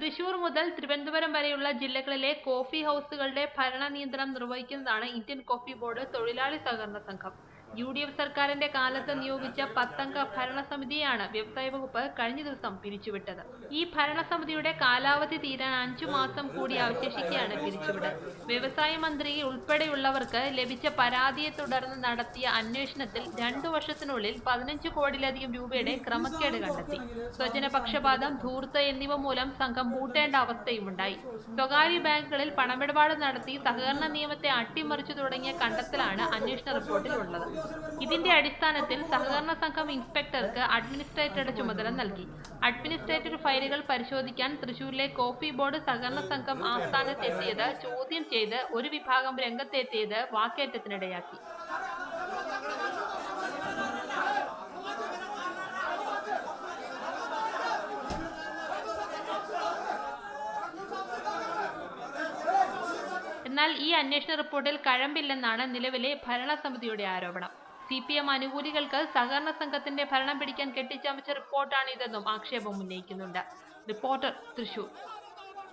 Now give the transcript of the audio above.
തൃശൂർ മുതൽ തിരുവനന്തപുരം വരെയുള്ള ജില്ലകളിലെ കോഫി ഹൗസുകളുടെ ഭരണ നിയന്ത്രണം നിർവഹിക്കുന്നതാണ് ഇന്ത്യൻ കോഫി ബോർഡ് തൊഴിലാളി സഹകരണ സംഘം. UDF സർക്കാരിന്റെ കാലത്ത് നിയോഗിച്ച 10-അംഗ ഭരണസമിതിയാണ് വ്യവസായ വകുപ്പ് കഴിഞ്ഞ ദിവസം പിരിച്ചുവിട്ടത്. ഈ ഭരണസമിതിയുടെ കാലാവധി തീരാൻ 5 മാസം കൂടി അവശേഷിക്കെയാണ് പിരിച്ചുവിടൽ. വ്യവസായ മന്ത്രി ഉൾപ്പെടെയുള്ളവർക്ക് ലഭിച്ച പരാതിയെ തുടർന്ന് നടത്തിയ അന്വേഷണത്തിൽ 2 വർഷത്തിനുള്ളിൽ 15 കോടിയിലധികം രൂപയുടെ ക്രമക്കേട് കണ്ടെത്തി. സ്വജനപക്ഷപാതം, ധൂർത്ത് എന്നിവ മൂലം സംഘം പൂട്ടേണ്ട അവസ്ഥയുമുണ്ടായി. സ്വകാര്യ ബാങ്കുകളിൽ പണമിടപാട് നടത്തി സഹകരണ നിയമത്തെ അട്ടിമറിച്ചു തുടങ്ങിയ കണ്ടെത്തലാണ് അന്വേഷണ റിപ്പോർട്ടിലുള്ളത്. ഇതിന്റെ അടിസ്ഥാനത്തിൽ സഹകരണ സംഘം ഇൻസ്പെക്ടർക്ക് അഡ്മിനിസ്ട്രേറ്ററുടെ ചുമതല നൽകി. അഡ്മിനിസ്ട്രേറ്റർ ഫയലുകൾ പരിശോധിക്കാൻ തൃശൂരിലെ കോഫി ബോർഡ് സഹകരണ സംഘം ആസ്ഥാനത്തെത്തിയത് ചോദ്യം ചെയ്ത് ഒരു വിഭാഗം രംഗത്തെത്തിയത് വാക്കേറ്റത്തിനിടയാക്കി. എന്നാൽ ഈ അന്വേഷണ റിപ്പോർട്ടിൽ കഴമ്പില്ലെന്നാണ് നിലവിലെ ഭരണസമിതിയുടെ ആരോപണം. CPM അനുകൂലികൾക്ക് സഹകരണ സംഘത്തിന്റെ ഭരണം പിടിക്കാൻ കെട്ടിച്ചമച്ച റിപ്പോർട്ടാണിതെന്നും ആക്ഷേപം ഉന്നയിക്കുന്നുണ്ട്. റിപ്പോർട്ടർ, തൃശൂർ.